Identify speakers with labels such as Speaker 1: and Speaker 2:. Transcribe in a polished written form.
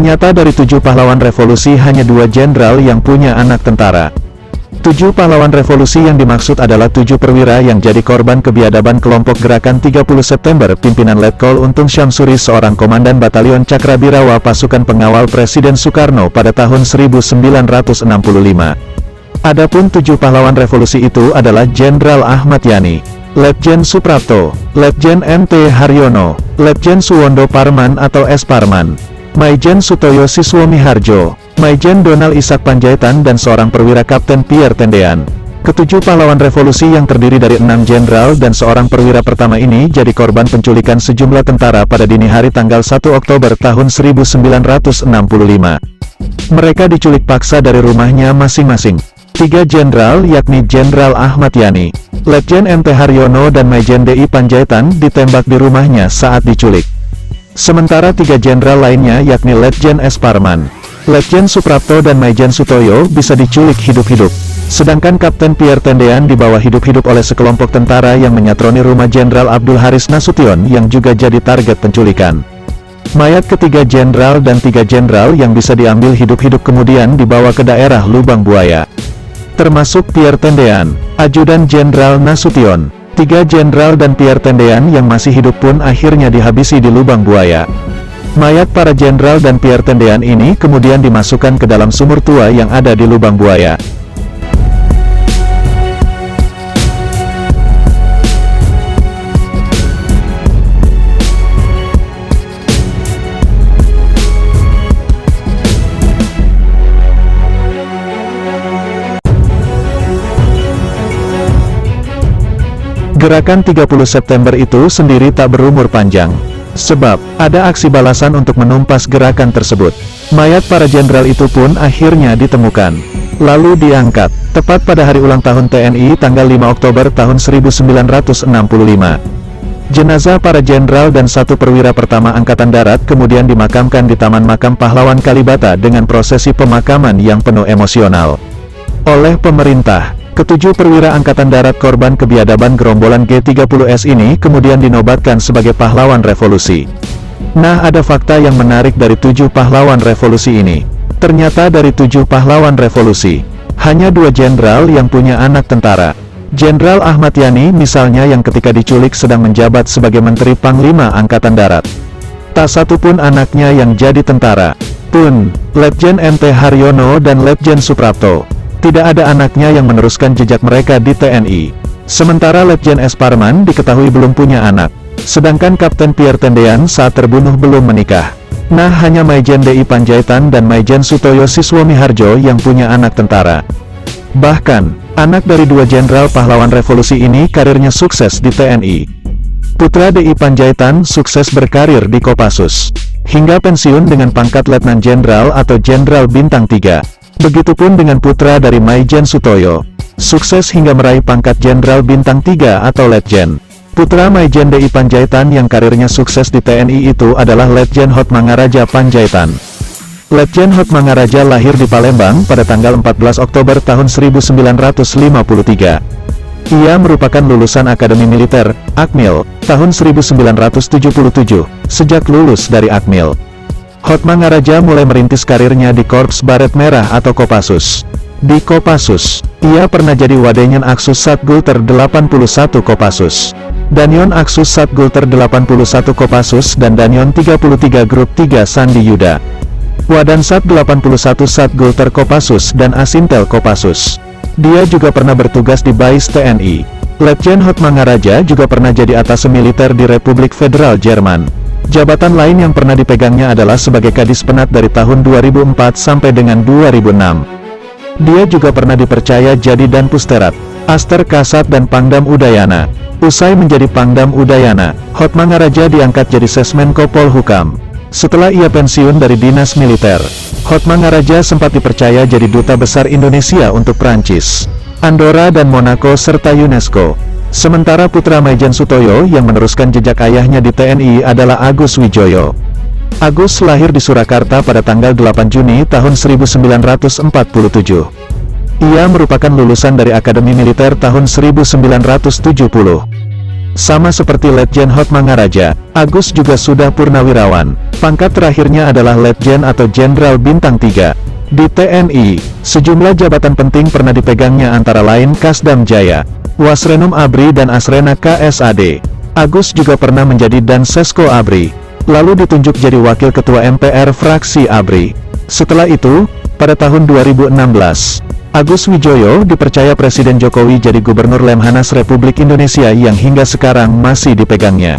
Speaker 1: Ternyata dari 7 pahlawan revolusi hanya 2 jenderal yang punya anak tentara. 7 pahlawan revolusi yang dimaksud adalah 7 perwira yang jadi korban kebiadaban kelompok gerakan 30 September pimpinan Letkol Untung Syamsuri, seorang komandan Batalion Cakrabirawa pasukan pengawal Presiden Soekarno pada tahun 1965. Adapun 7 pahlawan revolusi itu adalah Jenderal Ahmad Yani, Letjen Suprapto, Letjen MT Haryono, Letjen Suwondo Parman atau S. Parman, Maijen Sutoyo Siswomiharjo, Maijen Donald Ishak Panjaitan dan seorang perwira Kapten Pierre Tendean. Ketujuh pahlawan revolusi yang terdiri dari 6 jenderal dan seorang perwira pertama ini jadi korban penculikan sejumlah tentara pada dini hari tanggal 1 Oktober tahun 1965. Mereka diculik paksa dari rumahnya masing-masing. 3 jenderal yakni Jenderal Ahmad Yani, Letjen MT Haryono dan Maijen DI Panjaitan ditembak di rumahnya saat diculik. Sementara 3 jenderal lainnya yakni Letjen S. Parman, Letjen Suprapto dan Maijen Sutoyo bisa diculik hidup-hidup. Sedangkan Kapten Pierre Tendean dibawa hidup-hidup oleh sekelompok tentara yang menyatroni rumah Jenderal Abdul Haris Nasution yang juga jadi target penculikan. Mayat ketiga jenderal dan 3 jenderal yang bisa diambil hidup-hidup kemudian dibawa ke daerah Lubang Buaya. Termasuk Pierre Tendean, Ajudan Jenderal Nasution. 3 jenderal dan Pierre Tendean yang masih hidup pun akhirnya dihabisi di Lubang Buaya. Mayat para jenderal dan Pierre Tendean ini kemudian dimasukkan ke dalam sumur tua yang ada di Lubang Buaya. Gerakan 30 September itu sendiri tak berumur panjang. Sebab, ada aksi balasan untuk menumpas gerakan tersebut. Mayat para jenderal itu pun akhirnya ditemukan. Lalu diangkat, tepat pada hari ulang tahun TNI tanggal 5 Oktober tahun 1965. Jenazah para jenderal dan 1 perwira pertama Angkatan Darat kemudian dimakamkan di Taman Makam Pahlawan Kalibata dengan prosesi pemakaman yang penuh emosional. Oleh pemerintah, ketujuh perwira Angkatan Darat korban kebiadaban gerombolan G30S ini kemudian dinobatkan sebagai pahlawan revolusi. Nah, ada fakta yang menarik dari 7 pahlawan revolusi ini. Ternyata dari 7 pahlawan revolusi, hanya 2 jenderal yang punya anak tentara. Jenderal Ahmad Yani misalnya yang ketika diculik sedang menjabat sebagai Menteri Panglima Angkatan Darat. Tak satu pun anaknya yang jadi tentara. Pun, Letjen MT Haryono dan Letjen Suprapto, tidak ada anaknya yang meneruskan jejak mereka di TNI. Sementara Letjen S. Parman diketahui belum punya anak. Sedangkan Kapten Pierre Tendean saat terbunuh belum menikah. Nah, hanya Maijen DI Panjaitan dan Maijen Sutoyo Siswomiharjo yang punya anak tentara. Bahkan, anak dari 2 jenderal pahlawan revolusi ini karirnya sukses di TNI. Putra DI Panjaitan sukses berkarir di Kopassus, hingga pensiun dengan pangkat Letnan Jenderal atau Jenderal Bintang 3. Begitupun dengan putra dari Maijen Sutoyo, sukses hingga meraih pangkat Jenderal Bintang 3 atau Letjen. Putra Maijen DI Panjaitan yang karirnya sukses di TNI itu adalah Letjen Hotmangaraja Panjaitan. Letjen Hotmangaraja lahir di Palembang pada tanggal 14 Oktober tahun 1953. Ia merupakan lulusan Akademi Militer, Akmil, tahun 1977. Sejak lulus dari Akmil, Hotmangaraja mulai merintis karirnya di Korps Baret Merah atau Kopassus. Di Kopassus, ia pernah jadi Wadenyen Aksus Satgulter 81 Kopassus, Danyon Aksus Satgulter 81 Kopassus dan Danyon 33 Grup 3 Sandi Yuda, Wadansat 81 Satgulter Kopassus dan Asintel Kopassus. Dia juga pernah bertugas di BAIS TNI. Letjen Hotmangaraja juga pernah jadi atase militer di Republik Federal Jerman. Jabatan lain yang pernah dipegangnya adalah sebagai Kadis Penat dari tahun 2004 sampai dengan 2006. Dia juga pernah dipercaya jadi Danpusterat, Aster Kasat dan Pangdam Udayana. Usai menjadi Pangdam Udayana, Hotmangaraja diangkat jadi Sesmenko Polhukam. Setelah ia pensiun dari dinas militer, Hotmangaraja sempat dipercaya jadi Duta Besar Indonesia untuk Prancis, Andorra dan Monaco serta UNESCO. Sementara putra Maijen Sutoyo yang meneruskan jejak ayahnya di TNI adalah Agus Wijoyo. Agus lahir di Surakarta pada tanggal 8 Juni tahun 1947. Ia merupakan lulusan dari Akademi Militer tahun 1970. Sama seperti Letjen Hotmangaraja, Agus juga sudah purnawirawan. Pangkat terakhirnya adalah Letjen atau Jenderal Bintang 3. Di TNI, sejumlah jabatan penting pernah dipegangnya antara lain Kasdam Jaya, Wasrenum Abri dan Asrena KSAD. Agus juga pernah menjadi Dansesko Abri, lalu ditunjuk jadi Wakil Ketua MPR fraksi Abri. Setelah itu, pada tahun 2016, Agus Wijoyo dipercaya Presiden Jokowi jadi Gubernur Lemhanas Republik Indonesia yang hingga sekarang masih dipegangnya.